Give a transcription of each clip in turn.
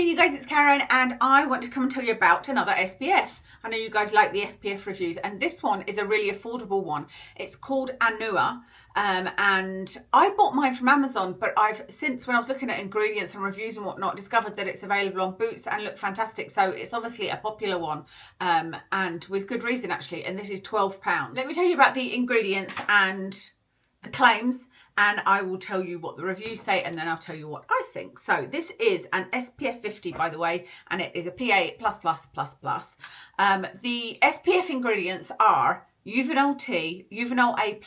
evening, you guys, it's Karen and I want to come and tell you about another SPF. I know you guys like the SPF reviews and this one is a really affordable one. It's called Anua and I bought mine from Amazon, but I've since, when I was looking at ingredients and reviews and whatnot, discovered that it's available on Boots and look fantastic. So it's obviously a popular one and with good reason actually, and this is £12. Let me tell you about the ingredients and the claims, and I will tell you what the reviews say and then I'll tell you what I think. So this is an SPF 50, by the way, and it is a PA++++. The SPF ingredients are Uvinol T, Uvinol A+,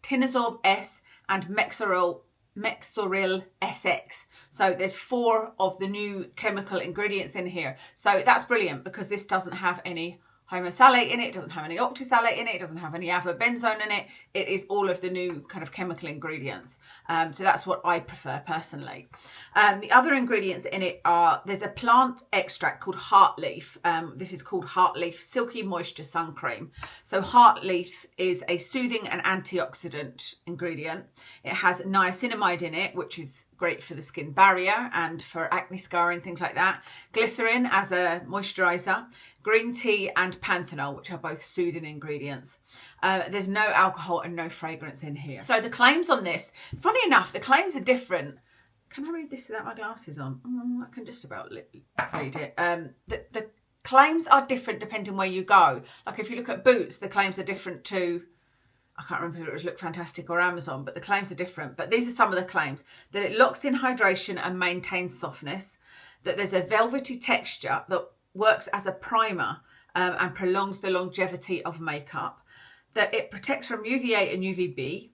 Tinazorb S and Mexoryl SX. So there's 4 of the new chemical ingredients in here. So that's brilliant because this doesn't have any homosalate in it, doesn't have any octisalate in it, doesn't have any avobenzone in it. It is all of the new kind of chemical ingredients. So that's what I prefer personally. The other ingredients in it are, there's a plant extract called Heartleaf. This is called Heartleaf Silky Moisture Sun Cream. So Heartleaf is a soothing and antioxidant ingredient. It has niacinamide in it, which is great for the skin barrier and for acne scarring, things like that. Glycerin as a moisturizer, green tea and panthenol, which are both soothing ingredients. There's no alcohol and no fragrance in here. So the claims on this, funny enough, the claims are different. Can I read this without my glasses on? I can just about read it. The claims are different depending where you go. Like if you look at Boots, the claims are different to, I can't remember if it was Look Fantastic or Amazon, but the claims are different. But these are some of the claims. That it locks in hydration and maintains softness. That there's a velvety texture that works as a primer and prolongs the longevity of makeup. That it protects from UVA and UVB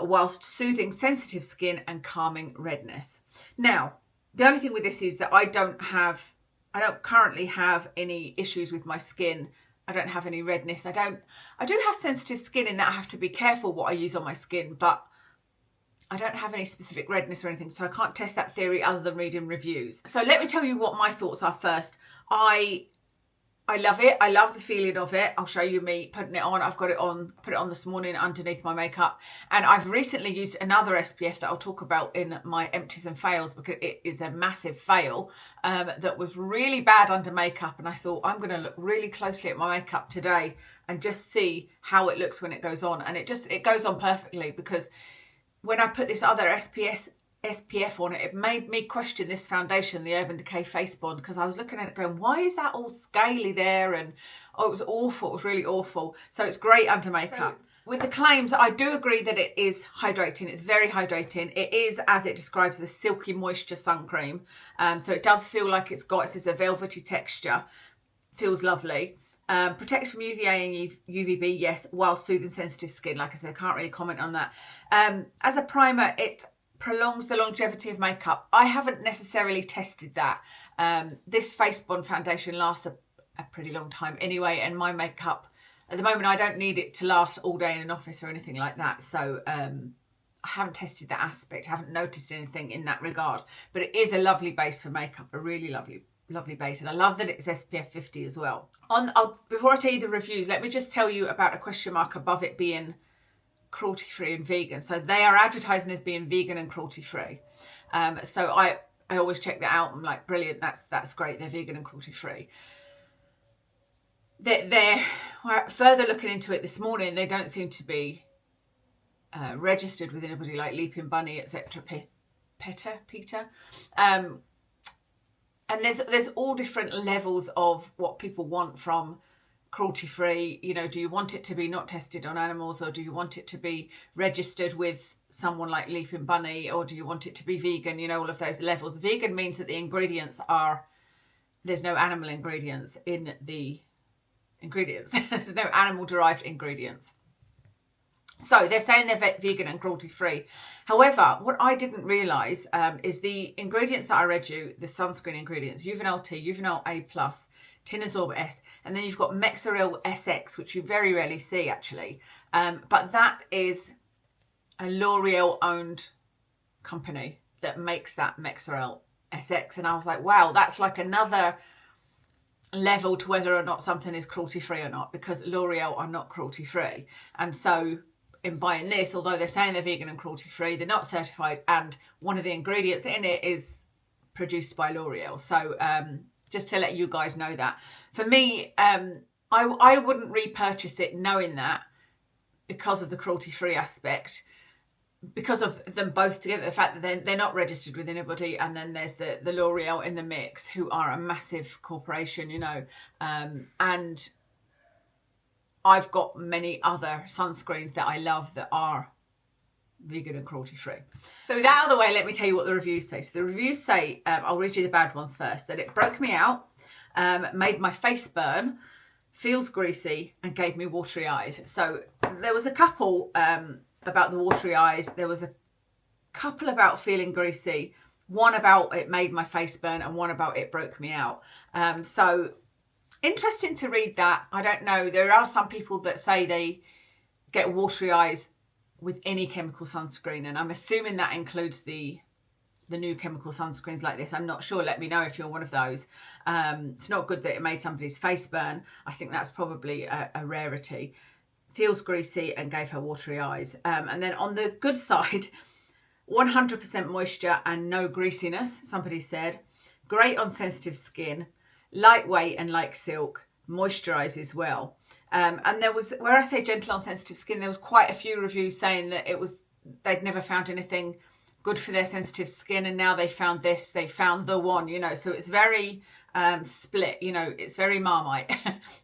whilst soothing sensitive skin and calming redness. Now, the only thing with this is that I don't currently have any issues with my skin. I don't have any redness. I do have sensitive skin in that I have to be careful what I use on my skin, but I don't have any specific redness or anything, so I can't test that theory other than reading reviews. So let me tell you what my thoughts are first. I love it. I love the feeling of it. I'll show you me putting it on. I've got it on, put it on this morning underneath my makeup. And I've recently used another SPF that I'll talk about in my empties and fails because it is a massive fail that was really bad under makeup. And I thought I'm going to look really closely at my makeup today and just see how it looks when it goes on. And it goes on perfectly because when I put this other SPF on it, it made me question this foundation, the Urban Decay Face Bond, because I was looking at it going, why is that all scaly there? And oh, it was awful. It was really awful. So it's great under makeup. With the claims, I do agree that it is hydrating. It's very hydrating. It is, as it describes, the Silky Moisture Sun Cream. So it does feel like it's a velvety texture. Feels lovely. Protects from UVA and UVB, yes, while soothing sensitive skin. Like I said, I can't really comment on that. As a primer, it prolongs the longevity of makeup. I haven't necessarily tested that. This Face Bond foundation lasts a pretty long time anyway, and my makeup, at the moment, I don't need it to last all day in an office or anything like that. So I haven't tested that aspect. I haven't noticed anything in that regard. But it is a lovely base for makeup, a really lovely base, and I love that it's SPF 50 as well. Before I tell you the reviews, let me just tell you about a question mark above it being cruelty-free and vegan. So they are advertising as being vegan and cruelty-free. So I always check that out. I'm like, brilliant, that's great. They're vegan and cruelty-free. They're further looking into it this morning. They don't seem to be registered with anybody like Leaping Bunny, etc. Peter. And there's all different levels of what people want from cruelty-free. You know, do you want it to be not tested on animals, or do you want it to be registered with someone like Leaping Bunny, or do you want it to be vegan? You know, all of those levels. Vegan means that the ingredients there's no animal ingredients in the ingredients. There's no animal derived ingredients. So they're saying they're vegan and cruelty-free. However, what I didn't realise is the ingredients that I read you, the sunscreen ingredients, Uvinol T, Uvinol A+, Tinazorb S, and then you've got Mexoryl SX, which you very rarely see actually. But that is a L'Oreal owned company that makes that Mexoryl SX. And I was like, wow, that's like another level to whether or not something is cruelty-free or not, because L'Oreal are not cruelty-free. And so in buying this, although they're saying they're vegan and cruelty-free, they're not certified, and one of the ingredients in it is produced by L'Oreal. So just to let you guys know that. For me, I wouldn't repurchase it knowing that, because of the cruelty-free aspect, because of them both together, the fact that they're not registered with anybody, and then there's the L'Oreal in the mix, who are a massive corporation, you know, and I've got many other sunscreens that I love that are vegan and cruelty-free. So with that out of the way, let me tell you what the reviews say. So the reviews say, I'll read you the bad ones first, that it broke me out, made my face burn, feels greasy, and gave me watery eyes. So there was a couple about the watery eyes. There was a couple about feeling greasy, one about it made my face burn, and one about it broke me out. So interesting to read that. I don't know. There are some people that say they get watery eyes with any chemical sunscreen, and I'm assuming that includes the new chemical sunscreens like this. I'm not sure. Let me know if you're one of those. It's not good that it made somebody's face burn. I think that's probably a rarity. Feels greasy and gave her watery eyes. And then on the good side, 100% moisture and no greasiness, somebody said. Great on sensitive skin, lightweight and like silk, moisturizes well. And there was, where I say gentle on sensitive skin, there was quite a few reviews saying that they'd never found anything good for their sensitive skin, and now they found this, they found the one, you know. So it's very split, you know, it's very Marmite.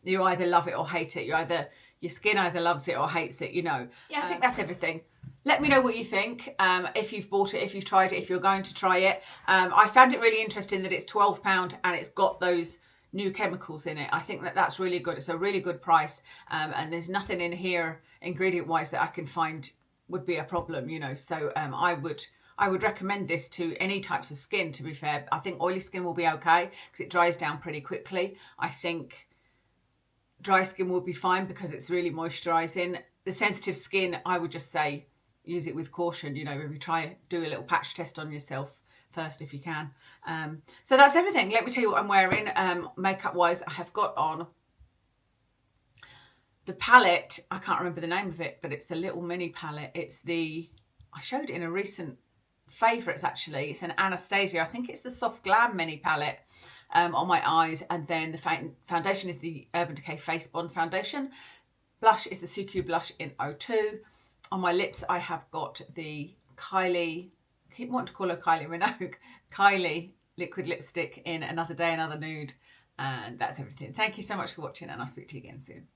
You either love it or hate it. Your skin either loves it or hates it, you know. Yeah, I think that's everything. Let me know what you think, if you've bought it, if you've tried it, if you're going to try it. I found it really interesting that it's £12 and it's got those new chemicals in it. I think that that's really good. It's a really good price, and there's nothing in here ingredient wise that I can find would be a problem, you know. So I would recommend this to any types of skin, to be fair. I think oily skin will be okay because it dries down pretty quickly. I think dry skin will be fine because it's really moisturising. The sensitive skin, I would just say use it with caution, you know. Maybe do a little patch test on yourself first if you can. So that's everything. Let me tell you what I'm wearing. Makeup wise, I have got on the palette. I can't remember the name of it, but it's the little mini palette. I showed it in a recent favourites actually. It's an Anastasia. I think it's the Soft Glam mini palette on my eyes. And then the foundation is the Urban Decay Face Bond foundation. Blush is the Suqqu blush in 02. On my lips, I have got the Kylie, I keep wanting to call her Kylie Minogue, Kylie liquid lipstick in Another Day, Another Nude. And that's everything. Thank you so much for watching, and I'll speak to you again soon.